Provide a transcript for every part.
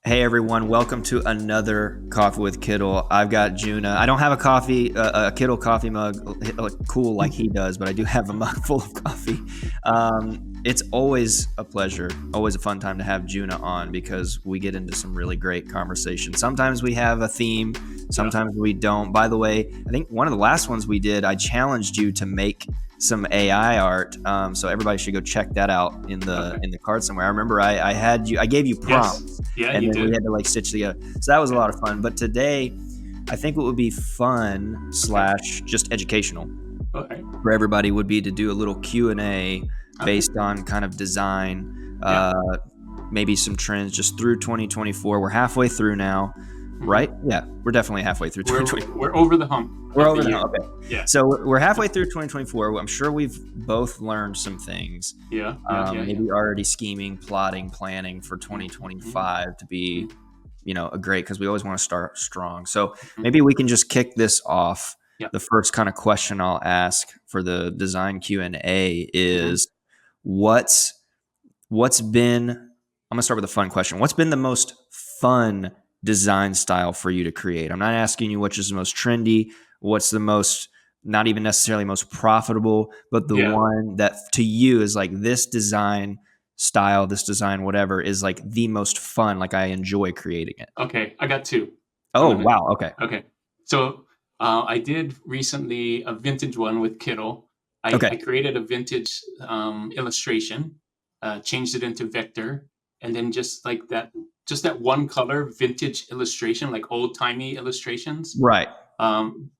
Hey everyone, welcome to another Coffee with Kittl. I've got Juna. I don't have a Kittl coffee mug cool like he does, but I do have a mug full of coffee. It's always a pleasure, always a fun time to have Juna on because we get into some really great conversation. Sometimes we have a theme, sometimes we don't. By the way, I think one of the last ones we did, I challenged you to make some AI art, so everybody should go check that out in the card somewhere. I remember I gave you prompts, and then we had to like stitch together. So that was a lot of fun. But today, I think what would be fun / just educational for everybody would be to do a little Q&A based on kind of design, maybe some trends just through 2024. We're halfway through now. Right? Yeah, we're definitely halfway through 2024. We're over the hump. We're over the hump. Okay. Yeah. So we're halfway through 2024. I'm sure we've both learned some things. Maybe already scheming, plotting, planning for 2025 to be, a great, because we always want to start strong. So maybe we can just kick this off. The first kind of question I'll ask for the design Q&A is what's been, I'm going to start with a fun question. What's been the most fun design style for you to create? I'm not asking you which is the most trendy, what's the most, not even necessarily most profitable, but the one that to you is like this design style, this design, whatever, is like the most fun, like I enjoy creating it. Okay, I got two. Oh, wow. Okay. So I did recently a vintage one with Kittl. I created a vintage illustration, changed it into vector, and then just that one color vintage illustration, like old timey illustrations. Right.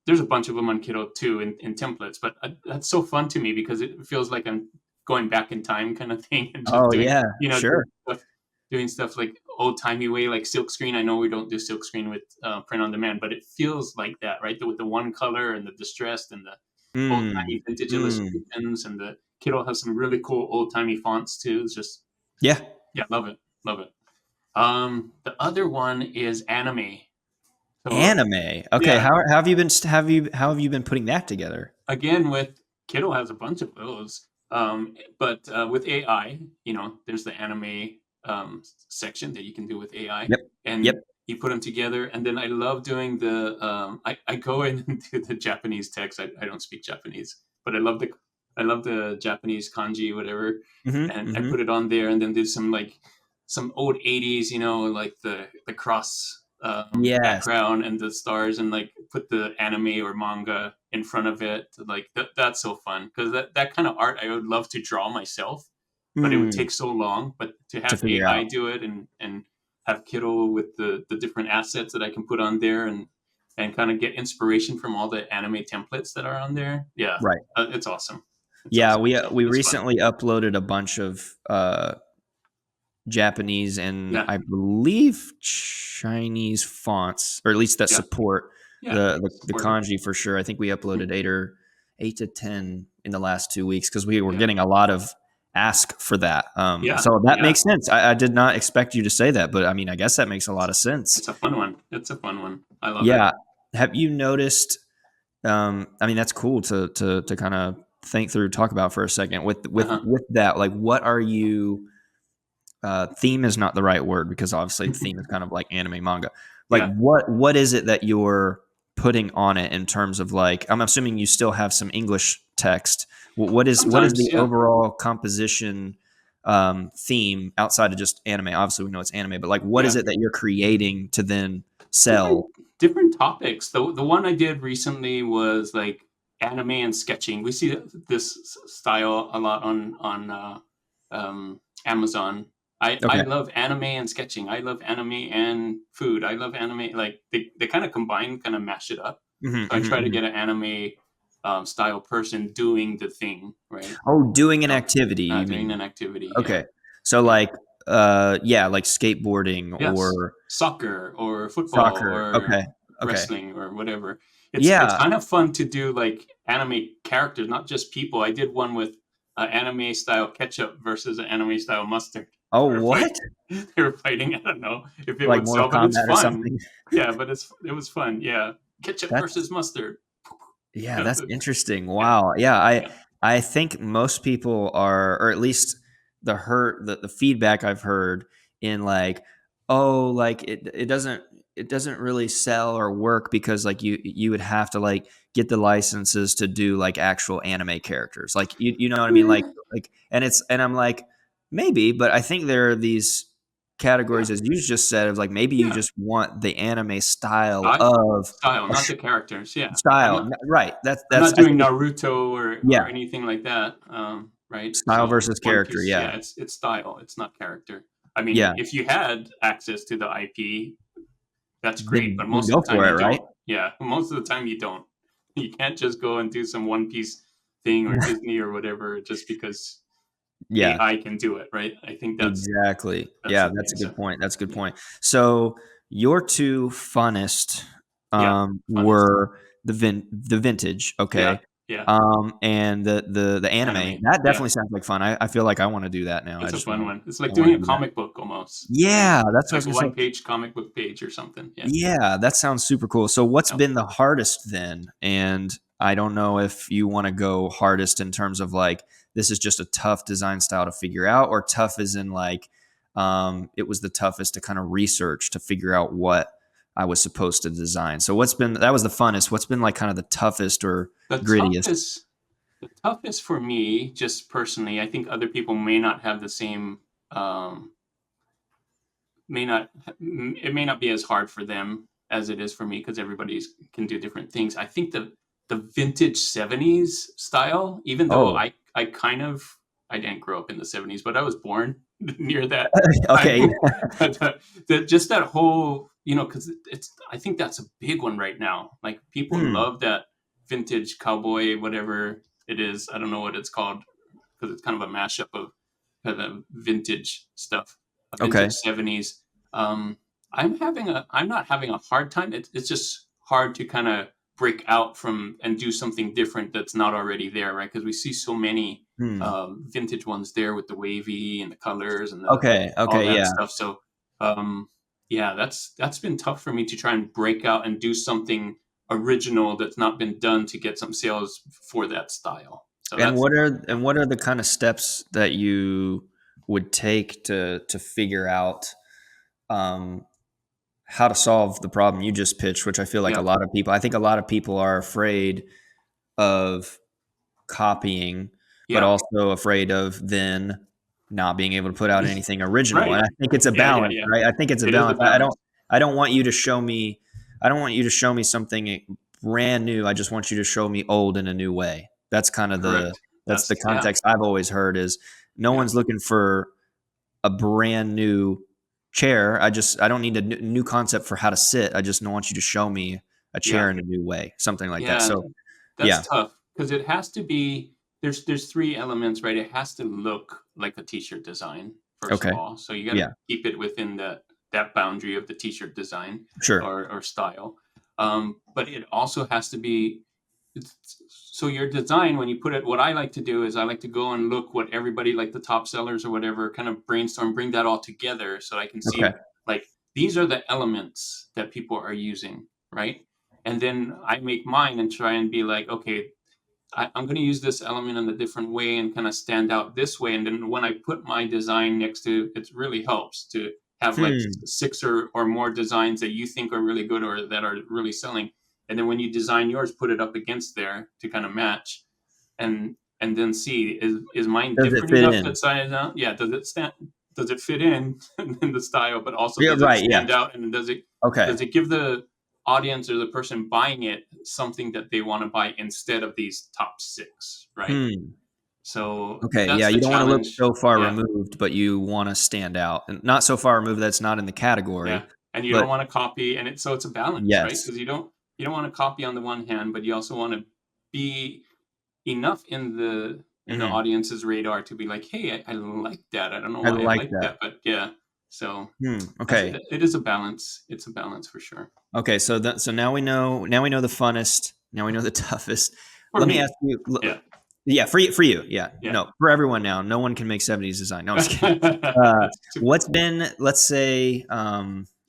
There's a bunch of them on Kittl too in templates, but that's so fun to me because it feels like I'm going back in time kind of thing. And just doing stuff like old timey way, like silkscreen. I know we don't do silkscreen with print on demand, but it feels like that, right? With the one color and the distressed and the old timey vintage illustrations, and the Kittl has some really cool old timey fonts too. It's just love it. The other one is anime. So, anime. Okay. How have you been putting that together? Again, with Kittl has a bunch of those. But with AI, there's the anime section that you can do with AI. You put them together, and then I love doing the I go in and do the Japanese text. I don't speak Japanese, but I love the Japanese kanji, whatever, and I put it on there, and then do some old 80s, like the cross background and the stars, and like put the anime or manga in front of it. Like that's so fun, because that kind of art I would love to draw myself, but it would take so long. But to have AI do it and have Kittl with the different assets that I can put on there and kind of get inspiration from all the anime templates that are on there. Yeah, right. It's awesome. Awesome. We recently uploaded a bunch of Japanese and I believe Chinese fonts, or at least that support the kanji for sure. I think we uploaded 8 to 10 in the last 2 weeks because we were getting a lot of ask for that. So that makes sense. I did not expect you to say that, but I mean, I guess that makes a lot of sense. It's a fun one. I love it. Have you noticed? I mean, that's cool to kind of think through, talk about for a second with that. Like, what are you? Theme is not the right word, because obviously the theme is kind of like anime manga. Like what is it that you're putting on it in terms of, like, I'm assuming you still have some English text. What is the overall composition theme outside of just anime? Obviously we know it's anime, but like what is it that you're creating to then sell? Different topics. The one I did recently was like anime and sketching. We see this style a lot on Amazon. I love anime and sketching. I love anime and food. I love anime. Like they kind of combine, kind of mash it up. So I try to get an anime style person doing the thing, right? Oh, doing an activity. Doing an activity. Okay. Yeah. So like skateboarding or soccer or football or wrestling or whatever. It's kind of fun to do like anime characters, not just people. I did one with anime style ketchup versus an anime style mustard. Oh, what? They were fighting. I don't know if it would sell, but it's fun. Yeah, but it was fun. Yeah, ketchup versus mustard. Yeah, that's interesting. Wow. Yeah, I think most people are, or at least the feedback I've heard in like oh, like it doesn't really sell or work because like you would have to like get the licenses to do like actual anime characters. Like you know what I mean? Eh, Like and I'm like, maybe, but I think there are these yeah, categories as you just said of like maybe you yeah. just want the anime style Style, of style, a not the characters. Yeah, style. Right. I'm That's not I doing think it's, Naruto yeah, or anything like that. Right. style So versus One character. Piece, yeah, Yeah. it's style. It's not character. I mean, Yeah. if you had access to the IP, that's great. But Then most of go the time for it, you right? don't. Yeah, most of the time you don't. You can't just go and do some One Piece thing or Disney or whatever just because Yeah. AI can do it, right? I think Exactly. that's Yeah, the that's thing. a So good point. That's a good yeah, point. So your two funnest yeah, funnest. were the vintage, Yeah, okay, yeah, and the anime. anime. That Yeah, definitely sounds like fun. I feel like I want to do that now. it's a fun one. It's I like want doing to a do that. comic book almost, right? Yeah, that's what I was Like a gonna one say. page comic book page or something. Yeah. Yeah, that sounds super cool. So what's Yeah. been the hardest then? And I don't know if you want to go hardest in terms of like this is just a tough design style to figure out, or tough as in like it was the toughest to kind of research to figure out what I was supposed to design. So that was the funnest. What's been like kind of the toughest or The grittiest? toughest the toughest for me, just personally, I think other people may not have the same um may not it may not be as hard for them as it is for me because everybody can do different things. I think the vintage 70s style, even though Oh, I didn't grow up in the 70s, but I was born near that okay. time. But just that whole, because I think that's a big one right now. Like people Hmm. love that vintage cowboy, whatever it is. I don't know what it's called because it's kind of a mashup of vintage stuff, a Okay. vintage 70s. Um, I'm not having a hard time. It's just hard to kind of break out from and do something different that's not already there, right? Because we see so many Hmm. vintage ones there with the wavy and the colors and Okay. all Okay. that Yeah. stuff. So yeah, that's been tough for me to try and break out and do something original that's not been done to get some sales for that style. So And that's what are the kind of steps that you would take to figure out um, how to solve the problem you just pitched? Which I feel like yeah, I think a lot of people are afraid of copying, but yeah, also afraid of then not being able to put out anything original. And right. I think it's a Yeah, yeah, balance, yeah. right? I think it's a It is a balance. balance. I don't want you to show me I don't want you to show me something brand new. I just want you to show me old in a new way. That's kind of Correct. that's the Yeah, context I've always heard is no yeah, one's looking for a brand new chair. I don't need a new concept for how to sit. I just want you to show me a yeah, chair in a new way, something like that. yeah. So, That's yeah. tough because it has to be. There's three elements, right? It has to look like a t-shirt design first of Okay. all. So you got to Yeah. keep it within that boundary of the t-shirt design Sure. or style. But it also has to be. So your design, when you put it, what I like to do is I like to go and look what everybody, like the top sellers or whatever, kind of brainstorm, bring that all together so I can Okay. see like these are the elements that people are using, right? And then I make mine and try and be like, okay, I'm going to use this element in a different way and kind of stand out this way. And then when I put my design next to it, really helps to have like Hmm. six or more designs that you think are really good or that are really selling. And then when you design yours, put it up against there to kind of match and then see is mine Does it different fit enough in? that size out? Yeah, does it fit in the style, but also Yeah, does it right, yeah. stand out and Okay. does it give the audience or the person buying it something that they want to buy instead of these top six, right? Hmm. So Okay, yeah, that's the you don't wanna look challenge. so far Yeah, removed, but you wanna stand out, and not so far removed that's not in the yeah. category, And you don't but want to copy, and it's a balance, right? yes. Because you don't want to copy on the one hand, but you also want to be enough in the Mhm. audience's radar to be like, hey, I like that. I don't know I why I like like that. that, but yeah. So Okay. it is a balance. It's a balance for sure. Okay, so now we know the funnest, now we know the toughest. For Let me ask me, you yeah, yeah, for you, yeah. yeah. No, for everyone now, no one can make '70s design. No, I'm just kidding. That's too What's been, let's say,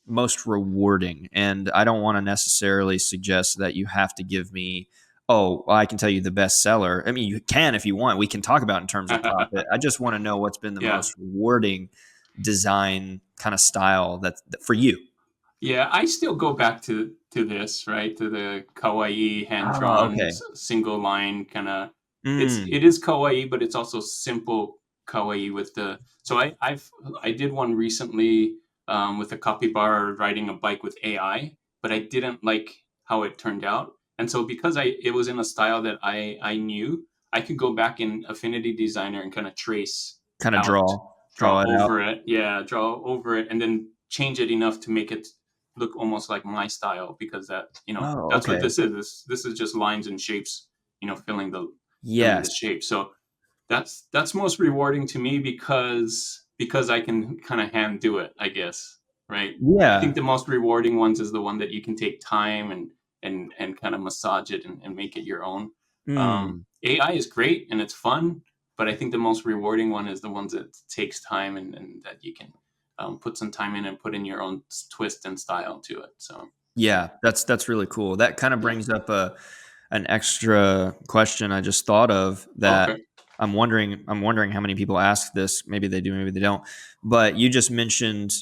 most rewarding? And I don't want to necessarily suggest that you have to give me, oh, well, I can tell you the best seller. I mean, you can if you want. We can talk about in terms of profit. I just want to know what's been the yeah. most rewarding design kind of style that for you? Yeah, I still go back to this, right? To the kawaii Oh, hand-drawn okay. single line kind of. Mm, It is kawaii, but it's also simple kawaii with the. So I did one recently with a capybara riding a bike with AI, but I didn't like how it turned out, and so because it was in a style that I knew, I could go back in Affinity Designer and kind of trace kind of out, draw draw it out. over it, yeah, draw over it, and then change it enough to make it look almost like my style, because Oh, that's what okay. this is. This is just lines and shapes, filling the Yes. shape. So that's most rewarding to me because I can kind of hand do it, I guess, right? I think Yeah. the most rewarding ones is the one that you can take time and kind of massage it and make it your own. Mm. AI is great and it's fun, but I think the most rewarding one is the ones that takes time and that you can put some time in and put in your own twist and style to it. So Yeah, that's really cool. That kind of yeah, brings up an extra question I just thought of that okay, I'm wondering how many people ask this. Maybe they do, maybe they don't. But you just mentioned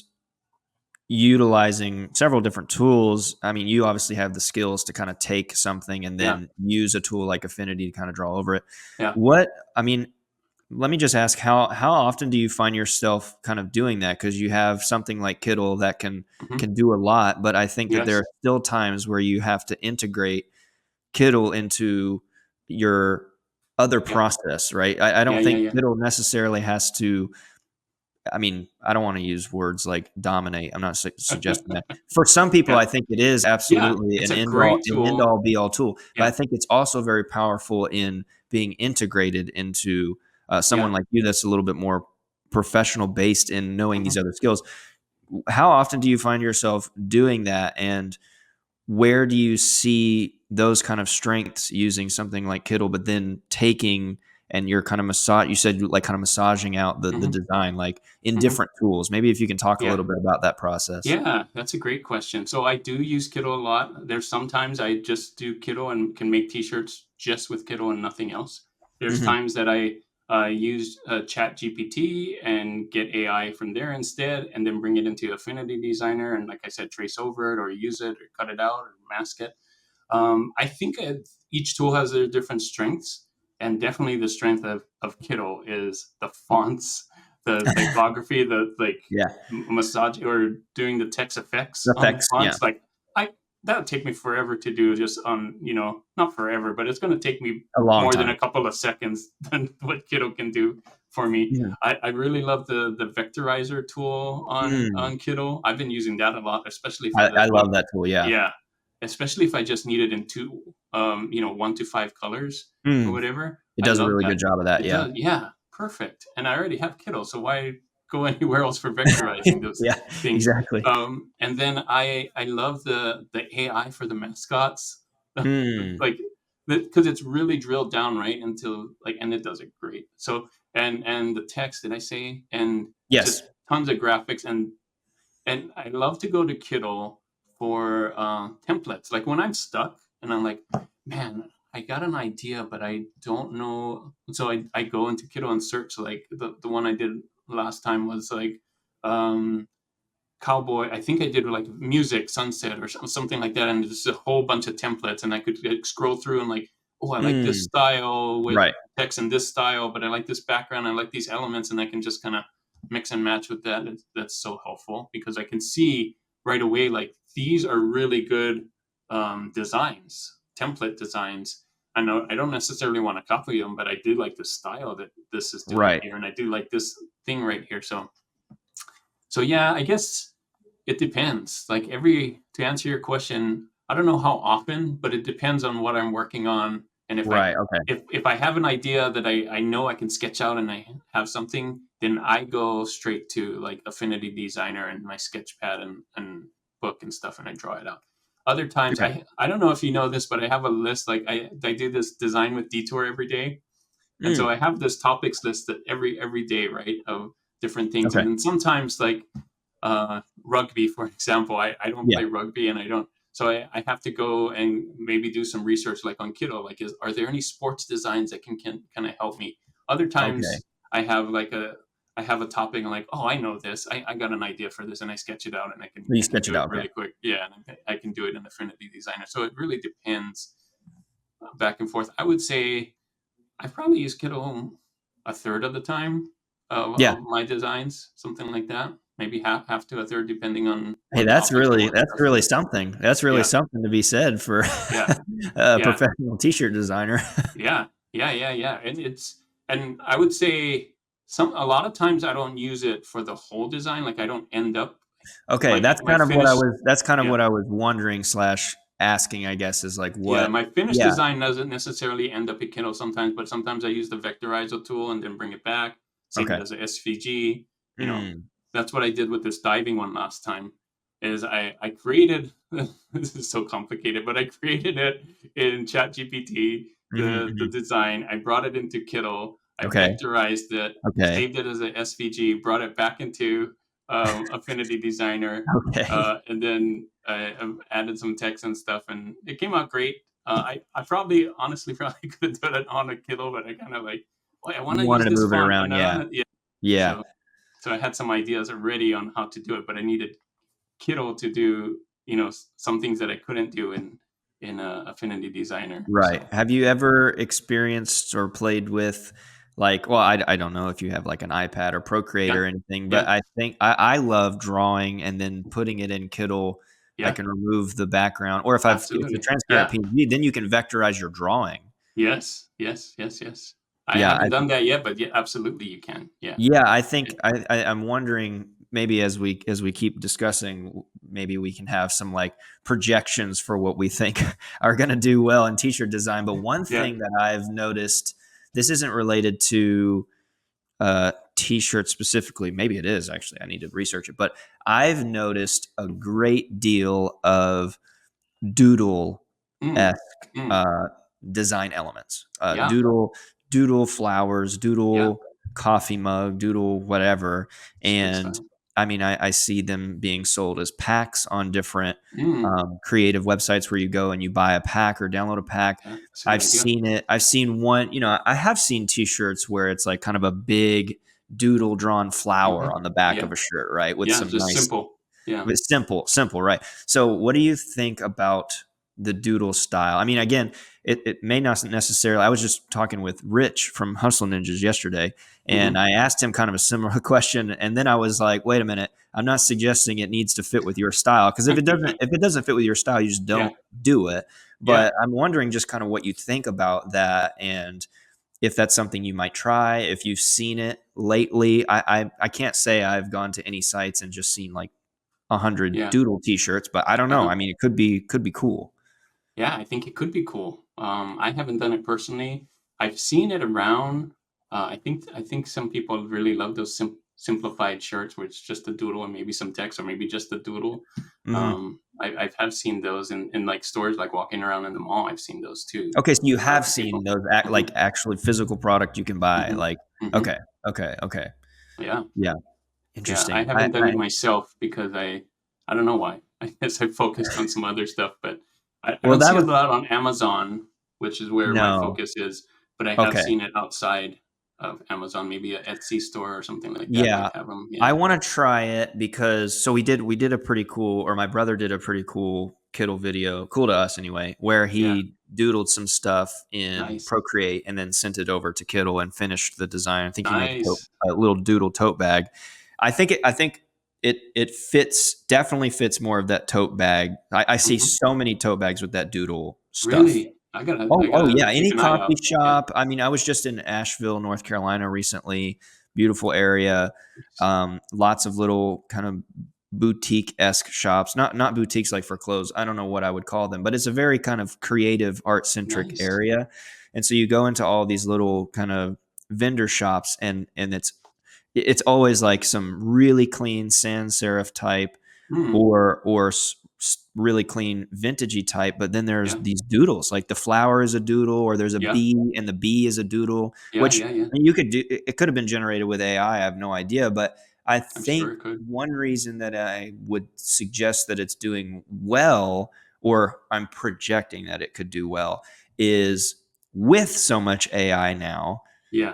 utilizing several different tools. I mean, you obviously have the skills to kind of take something and yeah, then use a tool like Affinity to kind of draw over it. yeah. What I mean, let me just ask how often do you find yourself kind of doing that? Because you have something like Kittl that Hmm. can do a lot, but I think that there are Yes, still times where you have to integrate Kittl into your other yeah, process, right? I yeah, don't yeah, think yeah. Kittl necessarily has to. I mean, I don't want to use words like dominate. I'm not suggesting that. For some people, Yeah, I think it is yeah. absolutely It's a great an end tool. all be all tool. But I Yeah, think it's also very powerful in being integrated into someone yeah. like you that's a little bit more professional based in knowing Hmm. these other skills. How often do you find yourself doing that, and where do you see those kind of strengths using something like Kittl, but then taking and you're kind of massage you said like kind of massaging out the Hmm. design like in Hmm. different tools. Maybe if you can talk a Yeah. little bit about that process. Yeah, that's a great question. So I do use Kittl a lot. There's sometimes I just do Kittl and can make t-shirts just with Kittl and nothing else. There's Hmm. times that I use Chat GPT and get AI from there instead, and then bring it into Affinity Designer and, like I said, trace over it or use it or cut it out or mask it. I think each tool has their different strengths, and definitely the strength of Kittl is the fonts, the typography, the like Yeah. massage or doing the text effects on the Effects. Yeah. fonts. Like I that would take me forever to do, just on, not forever, but it's going to take me A long more than time. a couple of seconds than what Kittl can do for me. Mhm. I really love the vectorizer tool Mm. on Kittl. I've been using that a lot, especially for I love that tool. Yeah. yeah, especially if I just need it in two, 1 to 5 colors or Mm. whatever. It I does a love really good that. job of that. It Yeah. does, yeah, perfect. And I already have Kittl, so why go anywhere else for vectorizing those Yeah. things? Exactly. And then I love the AI for the mascots, Mm. like, because it's really drilled down right until, like, and it does it great. So and the text, did I say? And Yes. just tons of graphics, and I love to go to Kittl for templates. Like when I'm stuck and I'm like, man, I got an idea, but I don't know. So I go into Kittl and search. Like the one I did last time was like um, cowboy. I think I did like music, sunset, or something like that. And there's a whole bunch of templates, and I could like, scroll through and like, oh, I like this Mm. style with Right. text in this style, but I like this background. I like these elements, and I can just kind of mix and match with that. That's so helpful because I can see right away, like, these are really good designs, template designs. I know I don't necessarily want to copy them, but I do like the style that this is doing Right. here, and I do like this thing right here. So yeah, I guess it depends. Like, to answer your question, I don't know how often, but it depends on what I'm working on. And Right. Okay. if I have an idea that I know I can sketch out and I have something, then I go straight to like Affinity Designer and my sketch pad and book and stuff, and I draw it out. Other times, Okay. I don't know if you know this, but I have a list. Like I do this design with Detour every day, and so Mm. I have this topics list that every day, right, of different things. Okay. And then sometimes, like rugby, for example, I don't Yeah. play rugby, and I don't. So I have to go and maybe do some research, like on Kittl. Like, are there any sports designs that can kind of help me? Other Okay. times, I have like I have a topic and like, oh, I know this. I got an idea for this, and I sketch it out, and You I can sketch it do it out, okay. really quick. Yeah, and I can do it in Affinity Designer. So it really depends back and forth. I would say I probably use Kittl a third of the time Yeah. of my designs, something like that. Maybe half to a third, depending on Hey, what that's topics I'm working really on. something. That's really Yeah, something to be said for yeah, a yeah, professional t-shirt designer. yeah, yeah. And I would say a lot of times I don't use it for the whole design. Like I don't end up Okay, that's my kind of what I finished. was that's kind of Yeah, what I was wondering slash asking, I guess, is like yeah. what. My finished Yeah. design doesn't necessarily end up in Kindle sometimes, but sometimes I use the vectorizer tool and then bring it back, save it Okay. as a SVG. You know, Mm. that's what I did with this diving one last time. Is I created this is so complicated, but I created it in ChatGPT, Mhm, the mhm. design. I brought it into Kittl. I Okay. vectorized it, Okay. saved it as a SVG, brought it back into Affinity Designer, Okay. and then I added some text and stuff, and it came out great. I probably honestly probably could have done it on a Kittl, but I kind of like, well, I want You to wanted use to this move it font, around, and I yeah. want to, yeah. Yeah. So so I had some ideas already on how to do it, but I needed Kittl to do, some things that I couldn't do in Affinity Designer. Right. So Have you ever experienced or played with like, well, I don't know if you have like an iPad or Procreate yeah, or anything, but yeah, I think I love drawing and then putting it in Kittl. I yeah, can remove the background, or if it's a absolutely, transparent yeah, PNG, then you can vectorize your drawing. yes. I Yeah, haven't done that yet, but yeah, absolutely, you can. Yeah, yeah, I yeah, think I'm wondering maybe as we keep discussing, maybe we can have some like projections for what we think are going to do well in t-shirt design. But one yeah. thing that I've noticed, this isn't related to t-shirts specifically. Maybe it is actually. I need to research it. But I've noticed a great deal of doodle Mm, esque mm, uh, design elements. yeah, Doodle flowers, yeah. doodle coffee mug, doodle whatever. It's good And stuff. I mean, I see them being sold as packs on different Mm, creative websites where you go and you buy a pack or download a pack. yeah, that's a good I've idea. seen it. I've seen one. I have seen T-shirts where it's like kind of a big doodle drawn flower Hmm. on the back Yeah, of a shirt, right, with yeah. some Just nice, simple. Yeah. but simple, right? So, what do you think about the doodle style? I mean, again, it may not necessarily. I was just talking with Rich from Hustle Ninjas yesterday, and Hmm. I asked him kind of a similar question, and then I was like, "Wait a minute, I'm not suggesting it needs to fit with your style because if it doesn't fit with your style, you just Yeah, don't do it." yeah. But I'm wondering just kind of what you think about that and if that's something you might try, if you've seen it lately. I can't say I've gone to any sites and just seen like 100 Yeah. doodle t-shirts, but I don't know. Uh-huh. I mean, it could be cool. Yeah, I think it could be cool. I haven't done it personally. I've seen it around. I think some people really love those simplified shirts where it's just a doodle and maybe some text or maybe just a doodle. Mhm. I have seen those in like stores, like walking around in the mall. I've seen those too Okay, so you have for seen people. those Hmm. like actually physical product you can buy. Hmm. Like, Hmm. okay, okay. Yeah, Yeah, yeah. I interesting. haven't done it myself because I don't know why. I guess I focused on some other stuff, but I Well, don't that see it was a lot on Amazon, which is where my no. focus is. But I have Okay. seen it outside of Amazon, maybe a Etsy store or something like that Yeah. might have them. Yeah, I want to try it because so we did a pretty cool, or my brother did a pretty cool Kittl video, cool to us anyway, where yeah, he doodled some stuff in nice, Procreate and then sent it over to Kittl and finished the design. I think he made nice. a little doodle tote bag. I think it fits, definitely fits more of that tote bag. I see Hmm. so many tote bags with that doodle stuff. Really, I Oh gotta yeah, keep any an eye coffee out. Yeah, shop. I mean, I was just in Asheville, North Carolina recently. Beautiful area. Lots of little kind of boutique-esque shops. Not boutiques like for clothes. I don't know what I would call them, but it's a very kind of creative, art-centric nice. area. And so you go into all these little kind of vendor shops and it's always like some really clean sans serif type Mm, or really clean vintagey type, but then there's yeah, these doodles, like the flower is a doodle or there's a yeah, bee and the bee is a doodle, which yeah. you could do. It could have been generated with AI. I have no idea, but I I'm sure think it could. one reason that I would suggest that it's doing well, or I'm projecting that it could do well, is with so much AI now, Yeah.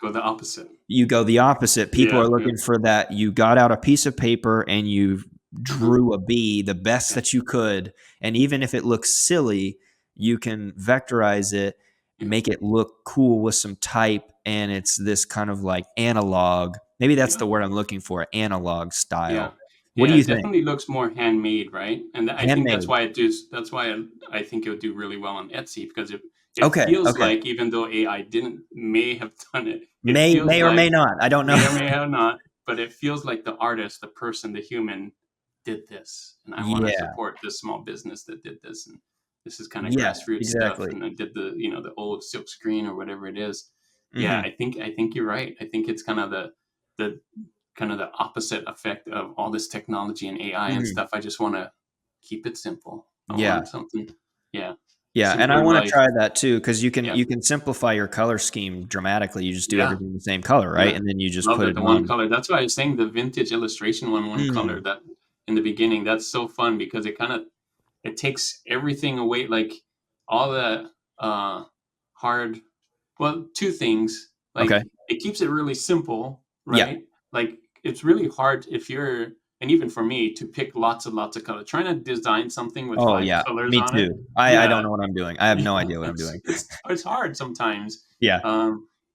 Go the opposite. You go the opposite. People are Yeah. looking for that. You got out a piece of paper and you drew a bee the best that you could. And even if it looks silly, you can vectorize it, make it look cool with some type. And it's this kind of like analog. Maybe that's the word I'm looking for, analog Yeah. style. What do Yeah, you it think? definitely looks more handmade, right? And I think that's Handmade. why it does. That's why I think it would do really well on Etsy, because it Okay. feels Okay. like, even though AI didn't may have done it, it feels May or may like, not. I don't know. may or may have not, but it feels like the artist, the person, the human did this, and I want to Yeah. support this small business that did this, and this is kind of Yeah. grassroots stuff, Exactly. and I did the old silk screen or whatever it is. Yeah, Hmm. I think you're right. I think it's the kind of the opposite effect of all this technology and AI and Hmm. stuff. I just want to keep it simple. I Yeah. want something, yeah, Yeah, and I simpler want to life. try that too because Yeah, you can simplify your color scheme dramatically. You just do yeah, everything the same color, right? yeah. And then you just Love put that, it the one on. color. That's why I was saying the vintage illustration one color, Mm, that in the beginning. That's so fun because it takes everything away, like all the hard. Well, two things. okay. Like, it keeps it really simple, Yeah. right? Like, it's really hard if you're, and even for me, to pick lots and lots of color. Trying to design something with Oh, five yeah. colors Me on it. too. I don't Yeah, know what I'm doing. I have no yeah, idea what I'm doing. it's hard sometimes. Yeah.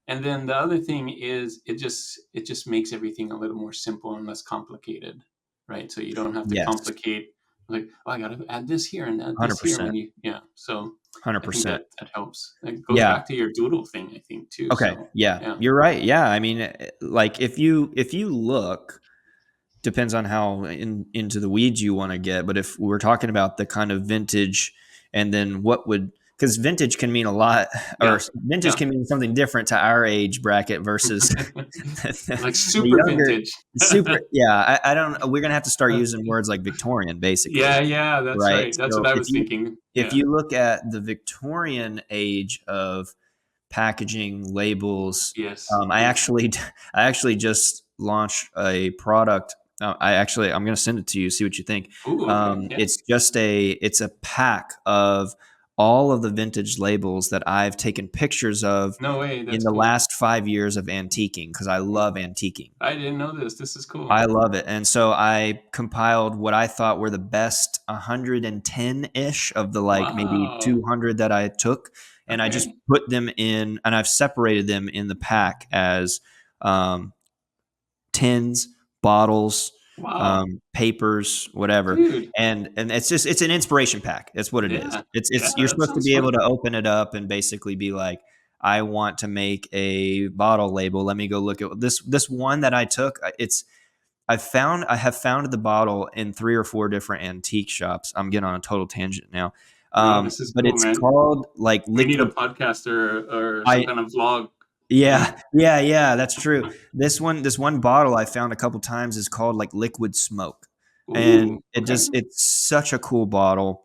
And then the other thing is, it just makes everything a little more simple and less complicated, right? So you don't have to Yes. complicate, like, oh, I got to add this here and add this here 100%. when you, yeah. So I think 100%. that helps. It goes Yeah. back to your doodle thing, I think, too. Okay. So Yeah. yeah, You're right. Yeah. I mean, like if you look, depends on how into the weeds you want to get. But if we're talking about the kind of vintage, and then what would, because vintage can mean a lot, or yeah, vintage yeah. can mean something different to our age bracket versus Like the super younger. vintage. Super, yeah. I don't. We're gonna have to start using words like Victorian, basically, Yeah, yeah, that's right? right. That's So what I was thinking. if Yeah. you look at the Victorian age of packaging labels. Yes. I Yes. actually I actually just launched a product. I'm going to send it to you. See what you think. Ooh, okay. Yeah. It's a pack of all of the vintage labels that I've taken pictures of No way. in That's the cool. last 5 years of antiquing because I love antiquing. I didn't know this. This is cool. I love it. And so I compiled what I thought were the best 110-ish of the like maybe Wow. 200 that I took. And I just Okay. put them in, and I've separated them in the pack as um, tins, bottles, Wow. papers, whatever. Dude. And it's an inspiration pack. That's what it is. Yeah. Yeah, It's you're that supposed to sounds be able fun. to open it up and basically be like, I want to make a bottle label. Let me go look at this one that I took. I have found the bottle in 3 or 4 different antique shops. I'm getting on a total tangent now. No, this is But cool, it's man. called like We need a liquid. podcast or some I kind of vlog. Yeah. yeah, that's true. This one bottle I found a couple times is called like liquid smoke. And Ooh. Okay. it's such a cool bottle.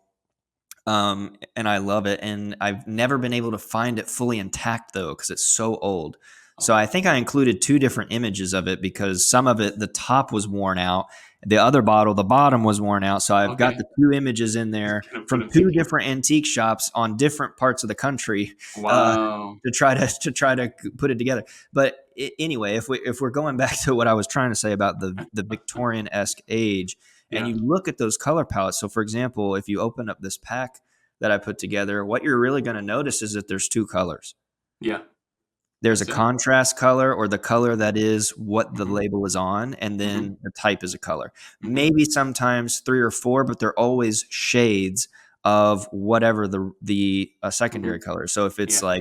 And I love it. And I've never been able to find it fully intact though, because it's so old. So Oh, I think I included 2 different images of it because some of it, the top was worn out. The other bottle, the bottom was worn out. So I've got okay. the 2 images in there Gonna put from them two together. different antique shops on different parts of the country uh, Wow. to try to put it together. But anyway, if we're going back to what I was trying to say about the Victorian esque age, and Yeah. you look at those color palettes. So for example, if you open up this pack that I put together, what you're really going to notice is that there's 2 colors. Yeah. There's a That's it. contrast color, or the color that is what the Hmm. label is on, and Hmm. then the type is a color. Hmm. Maybe sometimes 3 or 4, but they're always shades of whatever the Hmm. secondary color. So Yeah.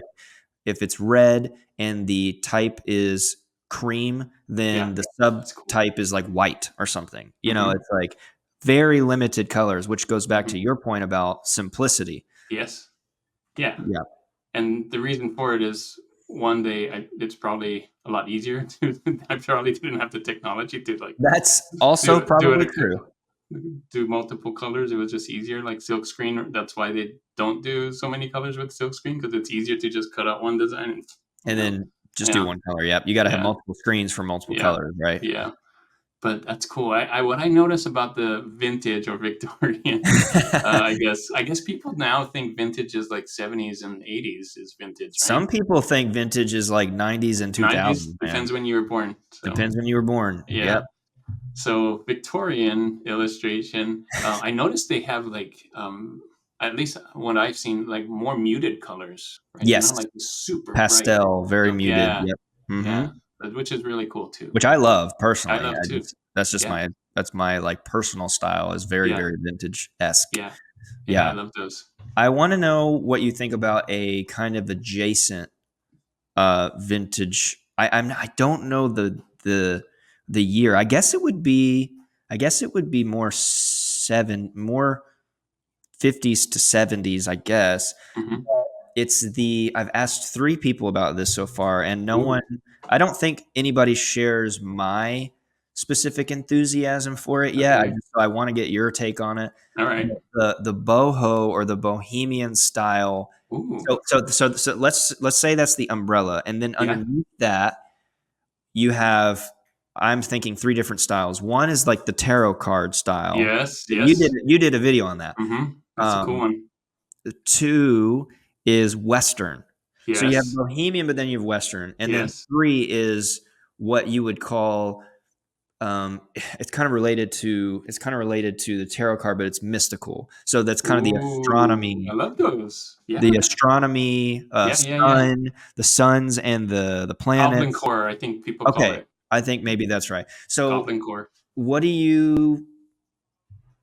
if it's red and the type is cream, then Yeah. the That's cool. subtype is like white or something. Hmm. It's like very limited colors, which goes back to Hmm. your point about simplicity. Yes. Yeah. Yeah. And the reason for it is, one day it's probably a lot easier to. I probably didn't have the technology to, like, That's also do probably it, true. do multiple colors. It was just easier, like silk screen. That's why they don't do so many colors with silk screen, because it's easier to just cut out one design and, you And know. then just do Yeah. one color. Yep. You got to have Yeah. multiple screens for multiple Yeah. colors, right? Yeah. But that's cool. What I notice about the vintage or Victorian, I guess people now think vintage is like 70s and 80s is vintage, right? Some people think vintage is like 90s and 90s 2000s, man. depends when you were born. So Depends when you were born. yeah. Yep. So Victorian illustration, I noticed they have like at least what I've seen, like more muted colors, right? They're Yes. not like super bright. Pastel, very muted. Yeah, Yep. yeah, which is really cool too. Which I love I personally. love too. That's just Yeah, my like personal style is very, yeah, very vintage-esque. yeah, yeah. I Yeah. love those. I want to know what you think about a kind of adjacent vintage. I don't know the year. I guess it would be more 50s to 70s, I guess. Hmm. I've asked 3 people about this so far, and no Ooh, one, I don't think anybody shares my specific enthusiasm for it yet. okay. I want to get your take on it. All right. The boho or the bohemian style. Ooh, So let's say that's the umbrella, and then yeah. underneath that you have, I'm thinking 3 different styles. One is like the tarot card style. Yes, You yes. did a video on that. That's a cool one. 2 is Western. So you have Yes, Bohemian, but then you have Western, and then yes. 3 is what you would call, it's kind of related to the tarot card, but it's mystical. So that's kind of Ooh, I love those. the Yeah, astronomy, yeah, yeah, yeah. the suns and the Goblin planets. core, I think people call Okay, it. I think maybe that's right. So Goblin core. what do you?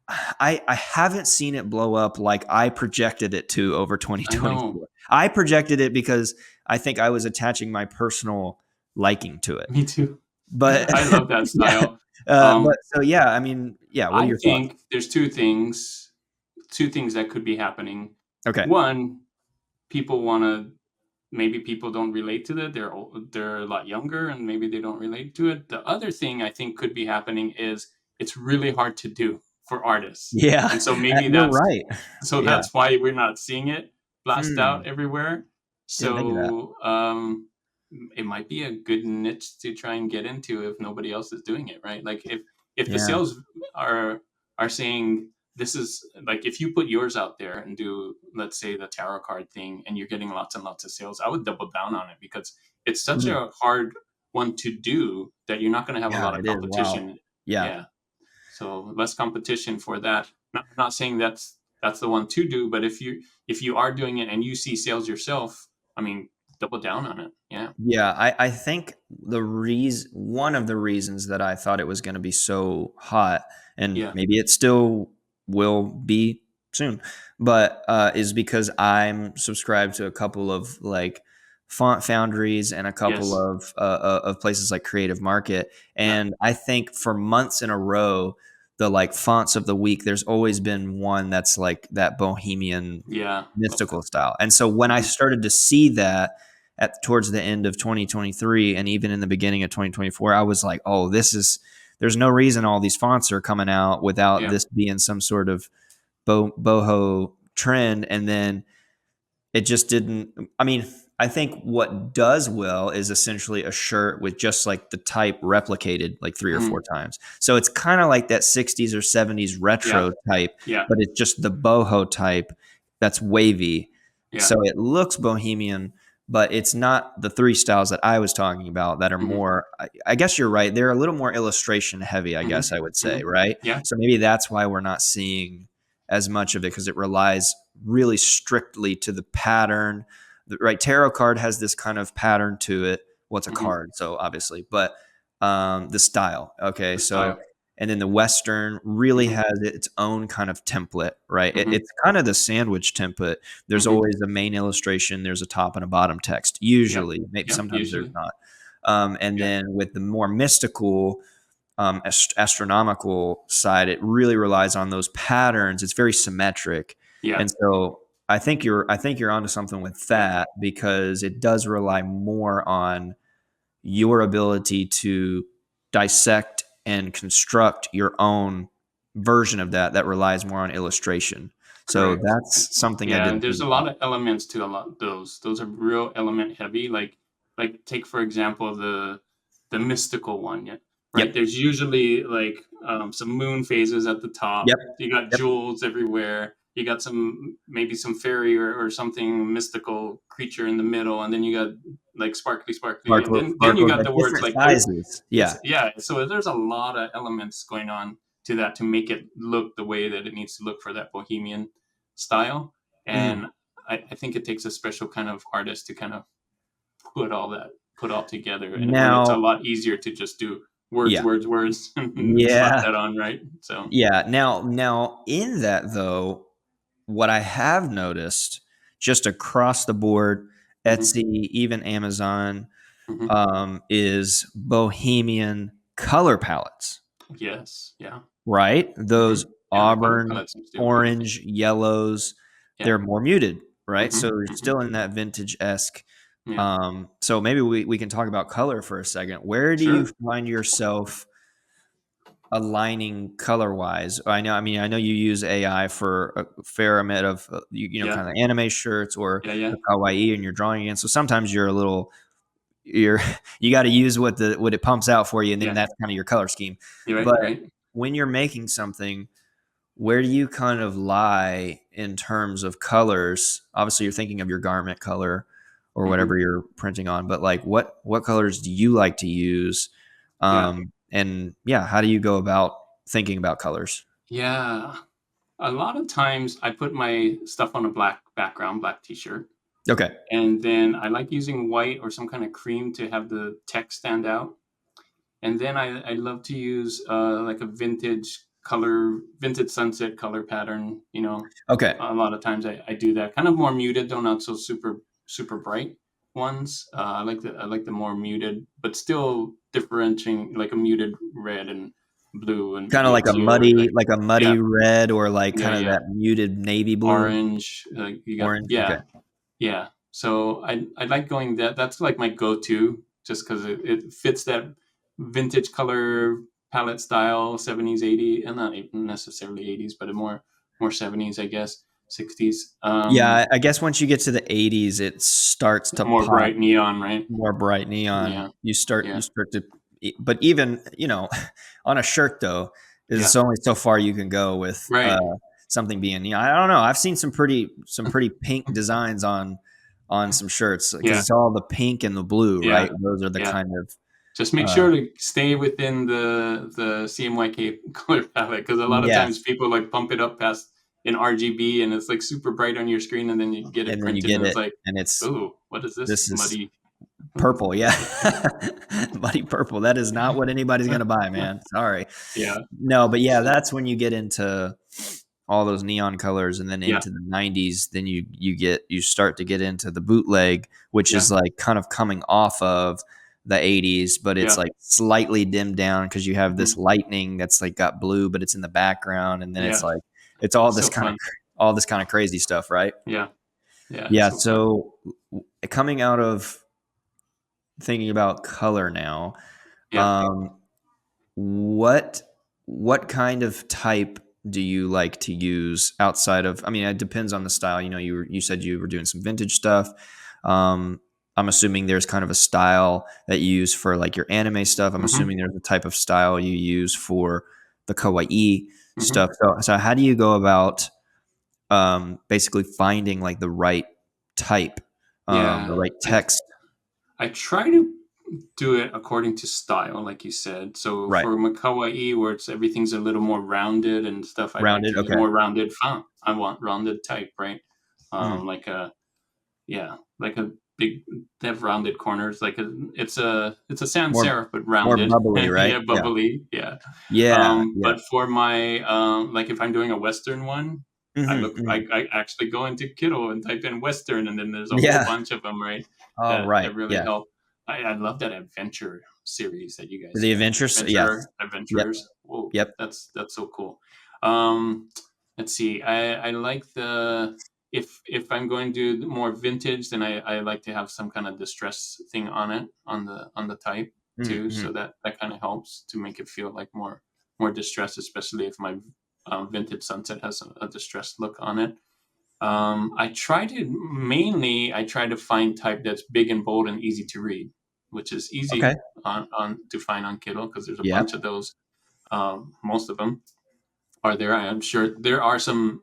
I haven't seen it blow up like I projected it to over I know. 2024. I projected it because I think I was attaching my personal liking to it. Me too. But I love that yeah, style. but Um, so yeah, I mean, yeah. What are I your thoughts? think there's two things that could be happening. Okay. One, people want to, maybe people don't relate to that. They're a lot younger and maybe they don't relate to it. The other thing I think could be happening is it's really hard to do for artists. Yeah, And so maybe you're right. Yeah. that's why we're not seeing it blast Hmm. out everywhere. Didn't think of that. So it might be a good niche to try and get into if nobody else is doing it, right? Like if the Yeah. sales are saying this is like, if you put yours out there and do, let's say, the tarot card thing, and you're getting lots and lots of sales, I would double down on it because it's such Mhm. a hard one to do that you're not going to have a Yeah, lot of it is. Wow. competition. Yeah. Yeah, so less competition for that. Not saying that's the one to do, but if you are doing it and you see sales yourself, I mean, double down on it. Yeah, Yeah, I think one of the reasons that I thought it was going to be so hot, and yeah, maybe it still will be soon, but is because I'm subscribed to a couple of like font foundries and a couple yes, of places like Creative Market, yeah, and I think for months in a row, the like fonts of the week, there's always been one that's like that bohemian yeah. mystical style, and so when I Mhm. started to see that at towards the end of 2023 and even in the beginning of 2024, I was like, oh, there's no reason all these fonts are coming out without Yeah. this being some sort of boho trend. And then it just didn't. I mean, I think what does well is essentially a shirt with just like the type replicated like 3 or 4 Mhm. times. So it's kind of like that 60s or 70s Yeah, retro type, yeah, but it's just the boho type that's wavy. yeah. So it looks bohemian, but it's not the 3 styles that I was talking about that are Mhm. more, I guess you're right. They're a little more illustration heavy, I guess Mhm. I would say, Mhm. right? Yeah. So maybe that's why we're not seeing as much of it because it relies really strictly to the pattern. Right, tarot card has this kind of pattern to it. Well, it's a Mhm. card, so obviously, but the style. Okay, The so style. and then the Western really Mhm. has its own kind of template, right? Mhm. It's kind of the sandwich template. There's Mhm. always a main illustration. There's a top and a bottom text. Yep. Usually, maybe Yep. sometimes there's Usually. not. And Yeah. then with the more mystical, astronomical side, it really relies on those patterns. It's very symmetric, Yeah. and so I think you're onto something with Yeah. that because it does rely more on your ability to dissect and construct your own version of that relies more on illustration. So Correct. that's something I Yeah, and didn't there's think a about. lot of elements to a lot of those. Those are real element heavy. Like take for example the mystical one. Yeah. right? There's usually like some moon phases at the top. Yep. You got Yep. jewels everywhere. You got maybe some fairy or something mystical creature in the middle, and then you got like sparkly, and then you Sparkles, got like the words different like sizes. it's Yeah. yeah. So there's a lot of elements going on to that to make it look the way that it needs to look for that bohemian style. Mm. And I think it takes a special kind of artist to kind of put all together, and when it's a Now, lot easier to just do words, yeah. words, and slap Yeah. that on, right? So Yeah. Now in that though, what I have noticed just across the board, hmm Etsy, even Amazon, hmm is bohemian color palettes, yes, yeah, right? hmm Those yeah, the color auburn, palette seems to be a big thing. orange, yellows, Yeah, they're more muted, right? hmm So you're hmm still in that vintage-esque. yeah, So maybe we can talk about color for a second. Where do you sure, find yourself aligning color wise? I know you use AI for a fair amount of yeah, kind of anime shirts or yeah, yeah, the kawaii and you're drawing again. So sometimes you're you got to use what it pumps out for you, and then yeah. that's kind of your color scheme. You're right, But right. when you're making something, where do you kind of lie in terms of colors? Obviously, you're thinking of your garment color or hmm whatever you're printing on, but like what colors do you like to use? Yeah, And yeah, how do you go about thinking about colors? yeah. A lot of times I put my stuff on a black background, black t-shirt, Okay. and then I like using white or some kind of cream to have the text stand out. And then I love to use like a vintage sunset color pattern. Okay. A lot of times I do that kind of more muted, though not so super bright ones. I like the more muted, but still differentiating like a muted red and blue and Kind of maybe a teal. like a Yeah, muddy red or like yeah, kind of yeah. that muted navy blue, Orange. You got orange. Okay. yeah, yeah. So I like going that. That's like my go-to, just because it fits that vintage color palette style, 70s, 80s, and not even necessarily 80s, but a more 70s, I guess, 60s. Yeah, I guess once you get to the 80s, it starts to More pop bright neon, right? more bright neon. Yeah, You yeah, start to, but even, on a shirt though, yeah. is only so far you can go with Right. something being neon. I don't know. I've seen some pretty pink designs on some shirts because Yeah, it's all the pink and the blue, yeah, right? Those are the yeah. kind of Just make uh sure to stay within the CMYK color palette, because a lot of times yes. people like pump it up past an RGB and it's like super bright on your screen, and then you get it And then you printed get and it's it like, and it's oh, what is this this is muddy? purple, yeah. Muddy purple. That is not what anybody's gonna buy, man. Sorry. Yeah, No, but yeah, so that's when you get into all those neon colors, and then yeah, into the 90s, then you start to get into the bootleg, which yeah, is like kind of coming off of the 80s, but it's yeah, like slightly dimmed down because you have this mhm, lightning that's like got blue, but it's in the background, and then it's yeah. like it's all this So kind of fun. crazy stuff, right? Yeah, yeah, it's Yeah. so fun. So coming out of thinking about color now, Yeah. um, what what kind of type do you like to use outside of? I mean, it depends on the style. You said you were doing some vintage stuff. Um, I'm assuming there's kind of a style that you use for like your anime stuff. I'm hmm assuming there's a type of style you use for the kawaii hmm stuff. So how do you go about basically finding like the right type, the Yeah. right I text? I try to do it according to style, like you said. So Right, for Makawaii, where everything's a little more rounded and stuff, I like rounded. to use Okay. more rounded font. I want rounded type, right? Mhm. Like a yeah, like a big. They have rounded corners. It's a sans More serif but more rounded. bubbly, right? Yeah, Yeah. bubbly. Yeah. Yeah, yeah. But for my like if I'm doing a Western one, Mhm, mhm. I actually go into Kittl and type in Western, and then there's a whole Yeah. bunch of them, right? Oh, That right. really Yeah. help. I love that adventure series that you guys The have. Adventures? Yes. Yep. Adventurers. Whoa, Yep. that's so cool. Um, let's see. I like the if I'm going to do more vintage, then I like to have some kind of distress thing on it on the type Mhm, too, mhm. so that kind of helps to make it feel like more distressed, especially if my vintage sunset has a distressed look on it. I try to find type that's big and bold and easy to read, which is easy Okay. on to find on Kittl because there's a Yeah. bunch of those. Most of them are there. I'm sure there are some,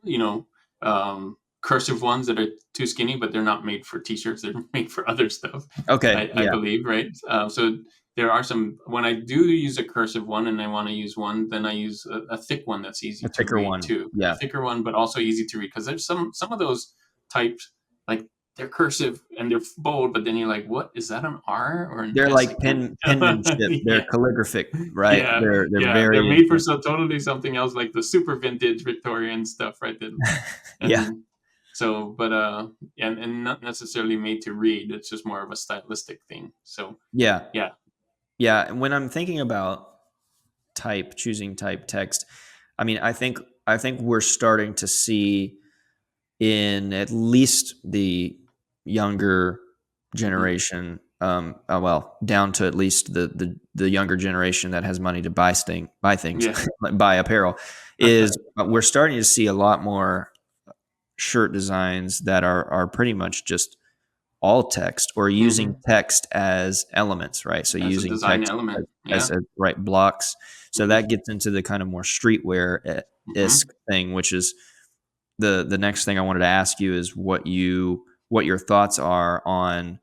cursive ones that are too skinny, but they're not made for t-shirts. They're made for other stuff, Okay. I Yeah. believe, right? So there are some, when I do use a cursive one and I want to use one, then I use a thick one that's easy A to thicker read one. too. A Yeah. thicker one, but also easy to read because there's some of those types, like they're cursive and they're bold, but then you're like, what is that, an R or an They're S like again? penmanship. They're Yeah. calligraphic, right? Yeah, They're yeah, they're very made for so totally something else, like the super vintage Victorian stuff, right? yeah. And so, but and not necessarily made to read. It's just more of a stylistic thing. So, Yeah. yeah, Yeah. And when I'm thinking about choosing type text, I mean, I think we're starting to see in at least the younger hmm generation, well, down to at least the younger generation that has money to buy things, yeah, like buy apparel, is we're starting to see a lot more shirt designs that are pretty much just all text or using hmm text as elements, right? So as a using design text element. as Yeah, right blocks. So hmm that gets into the kind of more streetwear isk hmm thing, which is the next thing I wanted to ask you is what your thoughts are on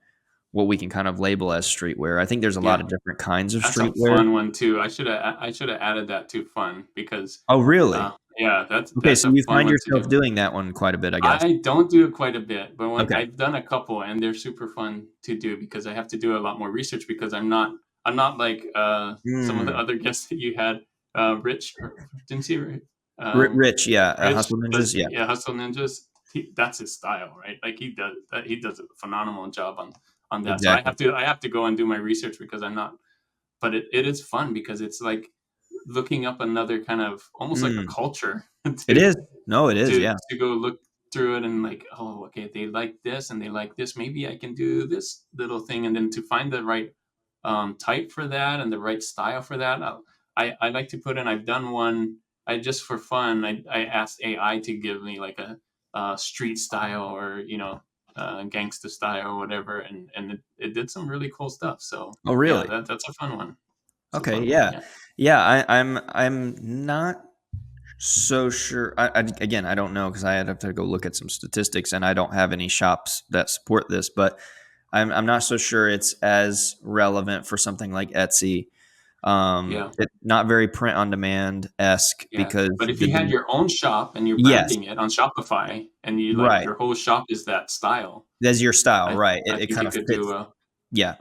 what we can kind of label as streetwear. I think there's a lot yeah. of different kinds of That's a streetwear. fun one too. I should have added that to fun because, Oh, really? yeah, Okay, that's so a you fun find one to yourself do. doing that one quite a bit, I guess. I don't do it quite a bit, but when Okay. I've done a couple and they're super fun to do because I have to do a lot more research because I'm not like some of the Mm. other guests that you had, Rich, or didn't you? Rich, yeah. Rich Hustle does, Ninjas, yeah. yeah, Hustle Ninjas. That's his style, right? Like he does a phenomenal job on that. So Exactly. I have to go and do my research because I'm not, but it is fun because it's like looking up another kind of almost like a Mm. culture It to is. No, it is, yeah. to go look through it and like, oh, okay, they like this and they like this. Maybe I can do this little thing, and then to find the right type for that and the right style for that. I like to put in. I've done one. I just for fun. I asked AI to give me like a street style or gangsta style or whatever, and it did some really cool stuff. So Oh, yeah, really? that's a fun one. It's a Okay, fun one. yeah. Yeah. Yeah, I'm not so sure. Again, I don't know because I had to go look at some statistics, and I don't have any shops that support this. But I'm not so sure it's as relevant for something like Etsy. Yeah. It's not very print on demand esque Yeah, because but if you had your own shop and you're yes, branding it on Shopify and you like right. your whole shop is that style, That's your style, I right? I It think kind it of could do fits. well. Yeah.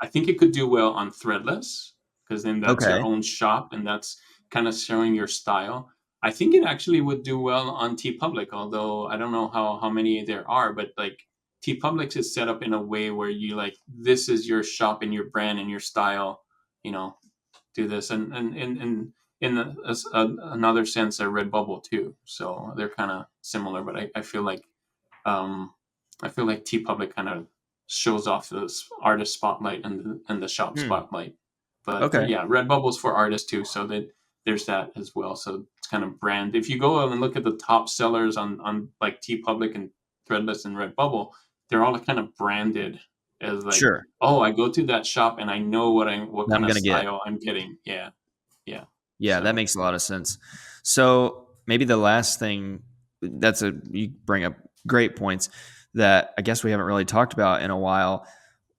I think it could do well on Threadless because then that's your Okay. own shop and that's kind of showing your style. I think it actually would do well on TeePublic, although I don't know how many there are, but like TeePublic is set up in a way where you like this is your shop and your brand and your style, you know, do this and in another sense a Redbubble too, so they're kind of similar, but um I feel like TeePublic kind of shows off this artist spotlight and the shop Hmm. spotlight, but Okay. yeah, Redbubble's for artists too, so that there's that as well. So it's kind of brand. If you go and look at the top sellers on like TeePublic and Threadless and Redbubble, they're all kind of branded as like, Sure. oh, I go to that shop and I know what I'm kind of gonna get. style I'm getting. Yeah, yeah. Yeah, that So makes a lot of sense. So maybe the last thing you bring up great points that I guess we haven't really talked about in a while.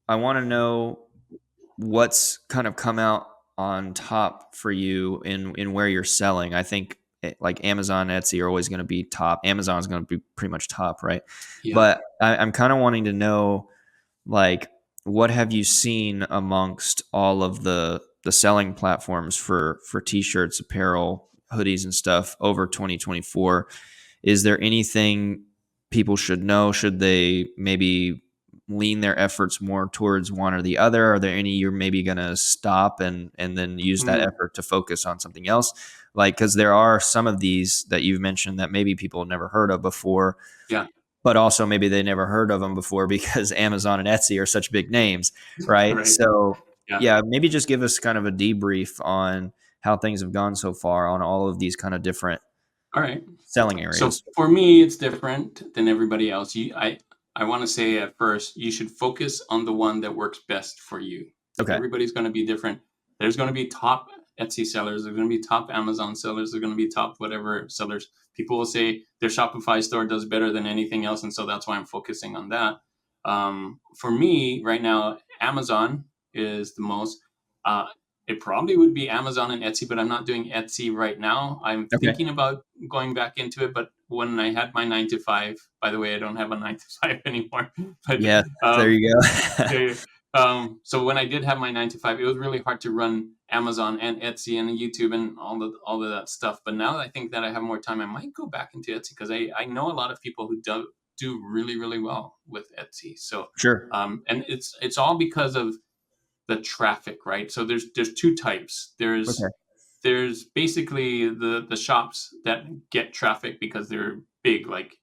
I want to know what's kind of come out on top for you in where you're selling. I think like Amazon, Etsy are always going to be top. Amazon is going to be pretty much top, right? yeah. But I'm kind of wanting to know like what have you seen amongst all of the selling platforms for t-shirts, apparel, hoodies and stuff over 2024? Is there anything people should know? Should they maybe lean their efforts more towards one or the other? Are there any you're maybe going to stop and then use that Mm, effort to focus on something else? Like, because there are some of these that you've mentioned that maybe people have never heard of before, yeah. but also maybe they never heard of them before because Amazon and Etsy are such big names, right? Right. So, Yeah. yeah, maybe just give us kind of a debrief on how things have gone so far on all of these kind of different All right. selling So areas. for me, it's different than everybody else. I want to say at first, you should focus on the one that works best for you. Okay. Everybody's going to be different. There's going to be top Etsy sellers. There's going to be top Amazon sellers. There's going to be top whatever sellers. People will say their Shopify store does better than anything else. And so that's why I'm focusing on that. For me right now, Amazon is the most, it probably would be Amazon and Etsy, but I'm not doing Etsy right now. I'm thinking about going back into it, but when I had my 9 to 5, by the way, I don't have a 9 to 5 anymore. But yeah, there you go. So when I did have my 9 to 5, it was really hard to run Amazon and Etsy and YouTube and all of that stuff. But now that I think that I have more time, I might go back into Etsy because I know a lot of people who do really, really well with Etsy. So Sure. And it's all because of the traffic, right? So there's two types. There's basically the shops that get traffic because they're big, like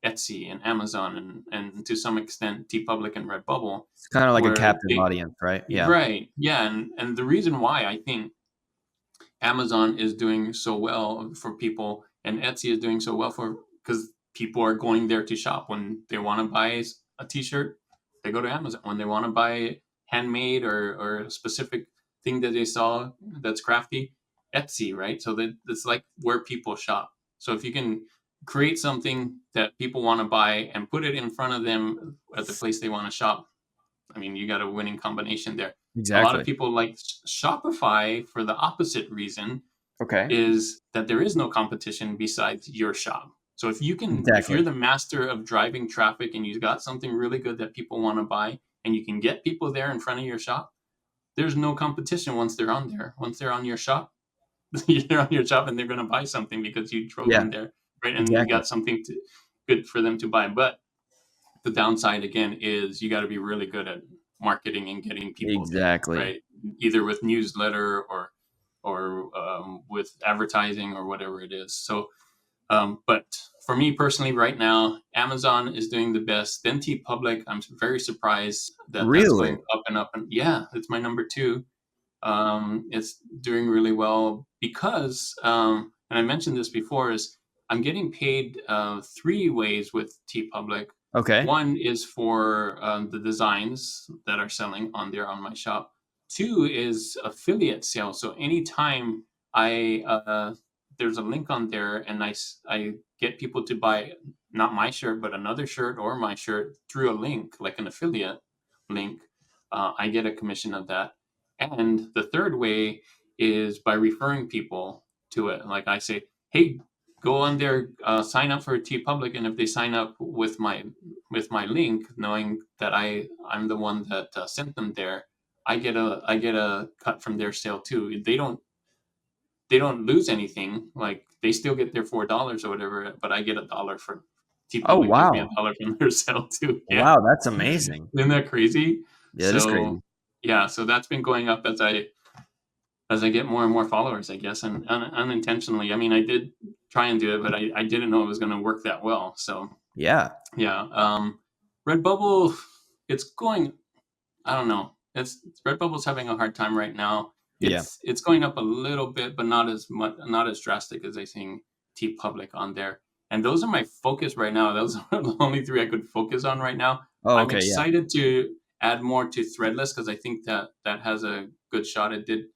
Etsy and Amazon and to some extent TeePublic and Redbubble. It's kind of like a captive audience, right? Yeah. Right. Yeah. And the reason why I think Amazon is doing so well for people and Etsy is doing so well because people are going there to shop. When they want to buy a t-shirt, they go to Amazon. When they want to buy handmade or a specific thing that they saw that's crafty, Etsy, right? So that's like where people shop. So if you can create something that people want to buy and put it in front of them at the place they want to shop, I mean, you got a winning combination there. Exactly. A lot of people like Shopify for the opposite reason. Okay. Is that there is no competition besides your shop. So if you can, if you're the master of driving traffic and you've got something really good that people want to buy and you can get people there in front of your shop, there's no competition once they're on there. Once they're on your shop, you're on your shop and they're going to buy something because you drove them there, right? And you got something good for them to buy. But the downside again is you got to be really good at marketing and getting people there, right? Either with newsletter or with advertising or whatever it is. So, but for me personally, right now, Amazon is doing the best. Then TeePublic, I'm very surprised that that's going up and up. And yeah, it's my number 2. It's doing really well because, and I mentioned this before, is I'm getting paid 3 ways with TeePublic. Okay. One is for the designs that are selling on there on my shop. 2 is affiliate sales. So anytime there's a link on there and I get people to buy not my shirt, but another shirt or my shirt through a link, like an affiliate link, I get a commission of that. And the third way is by referring people to it. Like I say, hey, go on there, sign up for TeePublic, and if they sign up with my link, knowing that I'm the one that sent them there, I get a cut from their sale too. They don't lose anything. Like they still get their $4 or whatever, but I get $1 for TeePublic. Oh wow! Gives me $1 from their sale too. Yeah. Wow, that's amazing. Isn't that crazy? Yeah, that's crazy. Yeah, so that's been going up as I get more and more followers, I guess, and unintentionally. I mean, I did try and do it, but I didn't know it was going to work that well. So yeah. Redbubble, it's going. I don't know. Redbubble's having a hard time right now. It's going up a little bit, but not as much, not as drastic as I think TeePublic on there. And those are my focus right now. Those are the only 3 I could focus on right now. I'm excited to add more to Threadless because I think that has a good shot. It did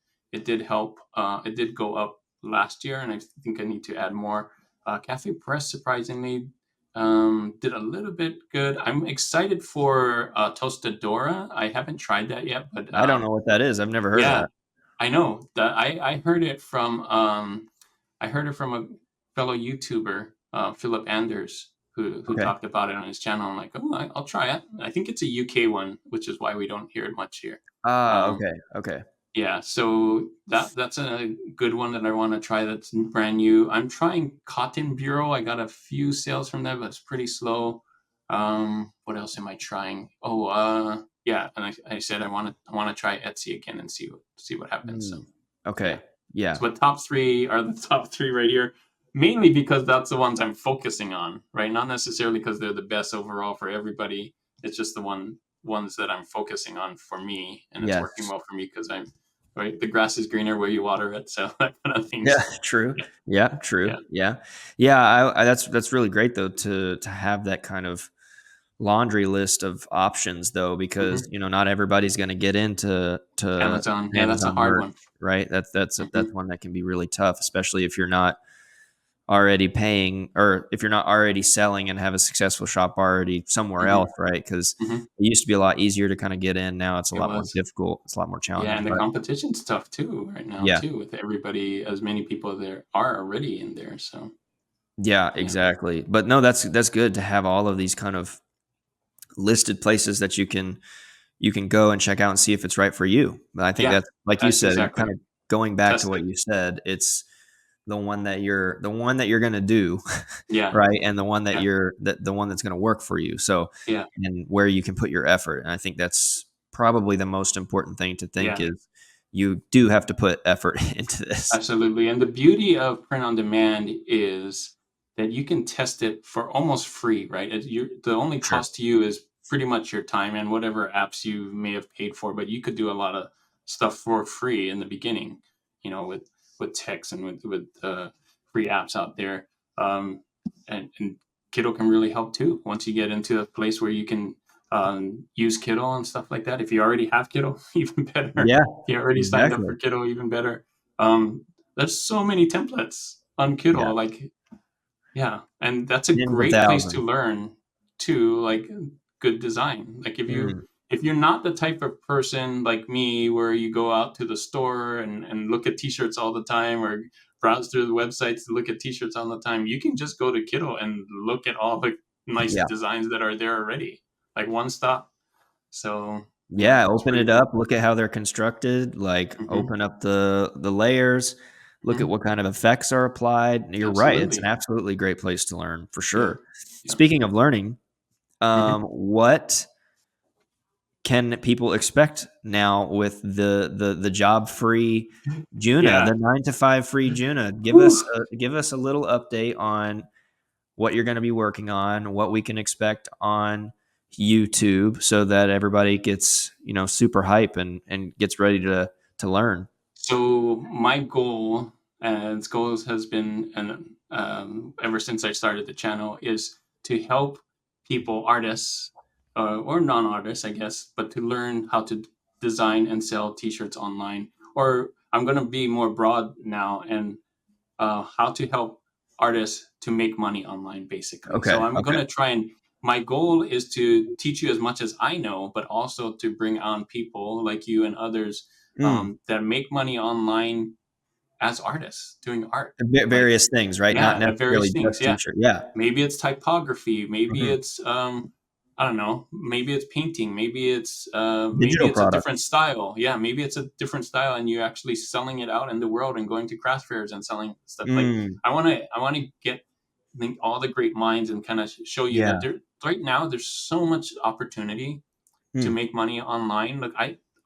help. It did go up last year, and I think I need to add more. Cafe Press surprisingly did a little bit good. I'm excited for Tostadora. I haven't tried that yet, but I don't know what that is. I've never heard of that. I know that I heard it from a fellow YouTuber, Philip Anders, who talked about it on his channel. I'm like, oh, I'll try it. I think it's a UK one, which is why we don't hear it much here. Okay. Yeah, so that's a good one that I want to try. That's brand new. I'm trying Cotton Bureau. I got a few sales from that, but it's pretty slow. What else am I trying? Yeah, and I said I want to try Etsy again and see what happens. So yeah. So the top 3 are the top 3 right here, mainly because that's the ones I'm focusing on, right? Not necessarily because they're the best overall for everybody. It's just the ones that I'm focusing on for me, and it's working well for me because I'm right. The grass is greener where you water it, so that kind of thing. Yeah, true. Yeah, true. Yeah. That's really great though to have that kind of laundry list of options though, because Hmm. not everybody's going to get into Amazon. Yeah, that's a Amazon hard merch, one. right? Hmm. That's one that can be really tough, especially if you're not already paying, or if you're not already selling and have a successful shop already somewhere Hmm. else, right? Because Hmm. it used to be a lot easier to kind of get in. Now it's a It lot more was. difficult. It's a lot more Yeah, challenging. and the But competition's tough too right now yeah, too, with everybody, as many people there are already in there. So yeah, yeah, exactly. But no, that's good to have all of these kind of listed places that you can go and check out and see if it's right for you. But I think yeah, that's, like you that's said, kind exactly. of going back to Test what it. you said, it's the one that you're going to do, Yeah, right? And the one that yeah, you're that the one that's going to work for you. So, yeah, and where you can put your effort. And I think that's probably the most important thing to think yeah. is you do have to put effort into this. Absolutely. And the beauty of print on demand is that you can test it for almost free, right? The only Sure. cost to you is pretty much your time and whatever apps you may have paid for, but you could do a lot of stuff for free in the beginning, with text and with free apps out there. Um, and Kittl can really help too once you get into a place where you can use Kittl and stuff like that. If you already have Kittl, even better. Yeah, If you already signed up exactly. for Kittl, even better. There's so many templates on Yeah. Kittl, like, yeah, and that's a Tens of great place to thousands. learn too, like, good design. Like, Mm, if you're not the type of person like me where you go out to the store and look at t-shirts all the time, or browse through the websites to look at t-shirts all the time, you can just go to Kittl and look at all the nice yeah. designs that are there already, like one stop. So yeah, Yeah, it's open pretty it cool. up, look at how they're constructed, like Hmm. open up the layers, look at Hmm. what kind of effects are applied. You're right, it's an Absolutely. absolutely great place to learn for Yeah. sure. Yeah. Speaking of learning, Hmm. what can people expect now with the job free Juna, Yeah. the 9 to 5 free Juna? Whew. Give us a little update on what you're going to be working on, what we can expect on YouTube, so that everybody gets super hype and gets ready to learn. So my goal, and goals has been, and ever since I started the channel, is to help people, artists, or non-artists, I guess, but to learn how to design and sell T-shirts online. Or I'm going to be more broad now, and how to help artists to make money online, basically. Okay. So I'm going Okay. to try and my goal is to teach you as much as I know, but also to bring on people like you and others, Mm. that make money online as artists doing art. Like, Various things, right? Not yeah, at necessarily various just things. Yeah, t-shirt. Yeah. maybe it's typography, maybe Mhm. it's I don't know, maybe it's painting, maybe Digital it's a different products. style. Yeah, maybe it's a different style and you're actually selling it out in the world and going to craft fairs and selling stuff. Like, Mm. I want to get, think, all the great minds and kind of show you that Yeah. there right now there's so much opportunity to Mm. make money online. Look,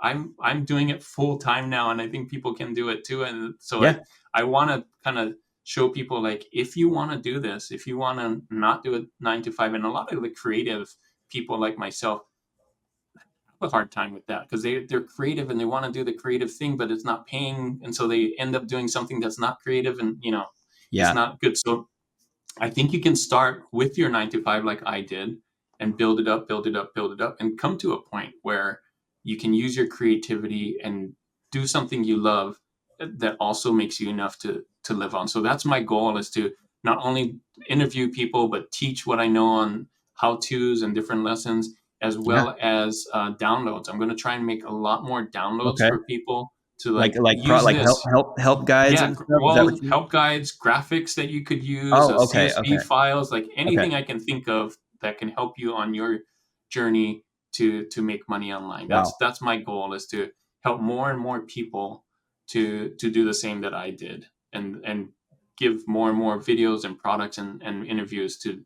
I'm doing it full time now, and I think people can do it too. And so Yeah. I want to kind of show people, like, if you want to do this, if you want to not do it 9 to 5, and a lot of the creative people like myself have a hard time with that because they're creative and they want to do the creative thing, but it's not paying, and so they end up doing something that's not creative, and it's Yeah. not good. So I think you can start with your 9 to 5 like I did and build it up, build it up, build it up, and come to a point where you can use your creativity and do something you love that also makes you enough to live on. So that's my goal, is to not only interview people but teach what I know on how to's and different lessons, as Yeah. well as downloads. I'm going to try and make a lot more downloads Okay. for people to, Like like, like pro use like help this. help help guides Yeah, and stuff. Is that what well, you mean? help guides, graphics that you could use, Oh, okay. CSV Okay. files, like Okay. anything I can think of that can help you on your journey to make money online. Wow. That's my goal, is to help more and more people to do the same that I did, and give more and more videos and products and interviews to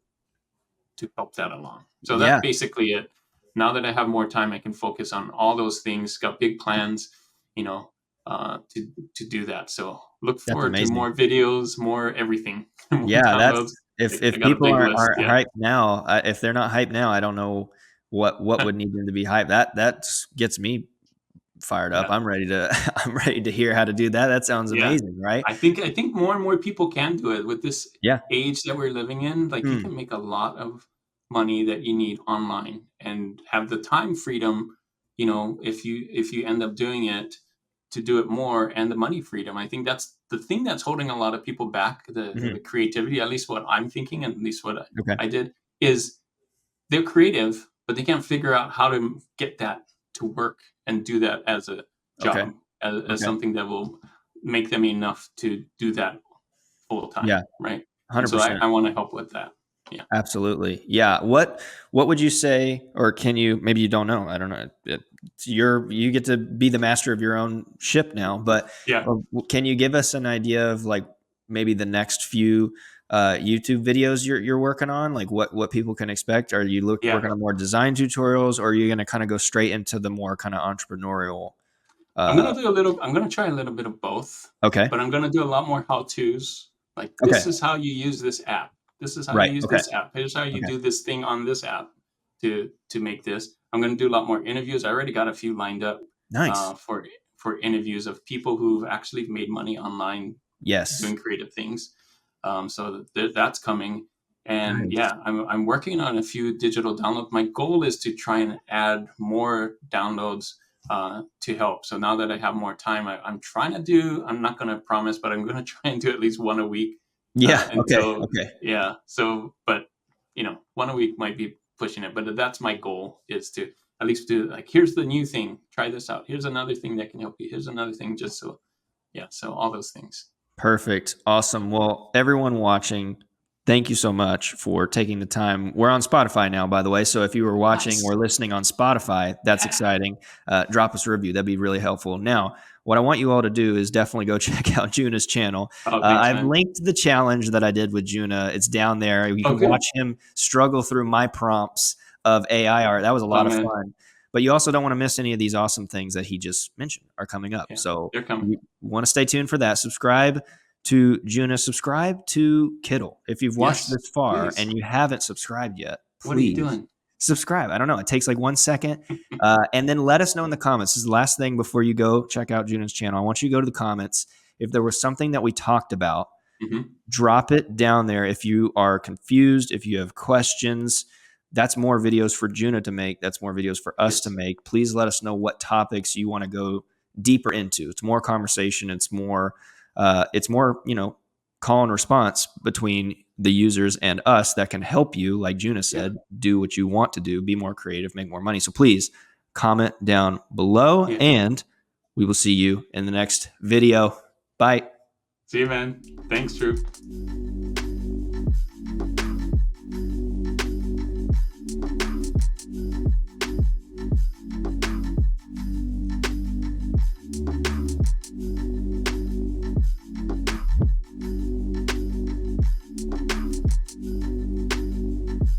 help that along. So that's Yeah. basically it. Now that I have more time, I can focus on all those things. Got big plans, you know, to do that. So look That's forward to amazing. more videos, more everything, more Yeah, that's downloads. I if got a people big aren't list. aren't Yeah, hyped now, if they're not hyped now, I don't know what would need them to be hyped. That gets me fired up. yeah, I'm ready to I'm ready to hear how to do that. That sounds yeah. amazing, right? I think more and more people can do it with this Yeah. age that we're living in. Like, you Hmm. can make a lot of money that you need online and have the time freedom, if you end up doing it, to do it more, and the money freedom. I think that's the thing that's holding a lot of people back, the creativity, at least what I'm thinking, and at least what I did, is they're creative, but they can't figure out how to get that to work and do that as a job, as something that will make them enough to do that full time. Yeah. Right. 100%. So I want to help with that. Yeah. Absolutely. Yeah. What would you say, or can you, maybe you don't know, I don't know. You get to be the master of your own ship now, but yeah, can you give us an idea of like maybe the next few YouTube videos you're working on? Like what people can expect? Are you working on more design tutorials, or are you going to kind of go straight into the more kind of entrepreneurial? I'm going to try a little bit of both. Okay. But I'm going to do a lot more how-tos. Like, this is how you use this app. This is how you use this app. Here's how you do this thing on this app to make this. I'm going to do a lot more interviews. I already got a few lined up. Nice. For interviews of people who've actually made money online. Yes. Doing creative things. So that's coming. And yeah, I'm working on a few digital downloads. My goal is to try and add more downloads to help. So now that I have more time, I'm trying to do, I'm not going to promise, but I'm going to try and do at least one a week. Yeah. Okay. Yeah. So, but 1 a week might be pushing it, but that's my goal, is to at least do, like, here's the new thing, try this out. Here's another thing that can help you. Here's another thing, just so, yeah. So all those things. Perfect. Awesome. Well, everyone watching, thank you so much for taking the time. We're on Spotify now, by the way. So if you were watching or listening on Spotify, that's exciting. Drop us a review. That'd be really helpful. Now, what I want you all to do is definitely go check out Juna's channel. I've linked the challenge that I did with Juna. It's down there. You can watch him struggle through my prompts of AI art. That was a lot of fun. But you also don't want to miss any of these awesome things that he just mentioned are coming up. So you want to stay tuned for that. Subscribe to Juna. Subscribe to Kittl. If you've watched this far and you haven't subscribed yet, please what are you doing? Subscribe. I don't know. It takes like 1 second. And then let us know in the comments. This is the last thing before you go check out Juna's channel. I want you to go to the comments. If there was something that we talked about, drop it down there. If you are confused, if you have questions, that's more videos for Juna to make. That's more videos for us to make. Please let us know what topics you want to go deeper into. It's more conversation. It's more, call and response between the users and us that can help you, like Juna said, do what you want to do, be more creative, make more money. So please comment down below, and we will see you in the next video. Bye. See you, man. Thanks, Drew.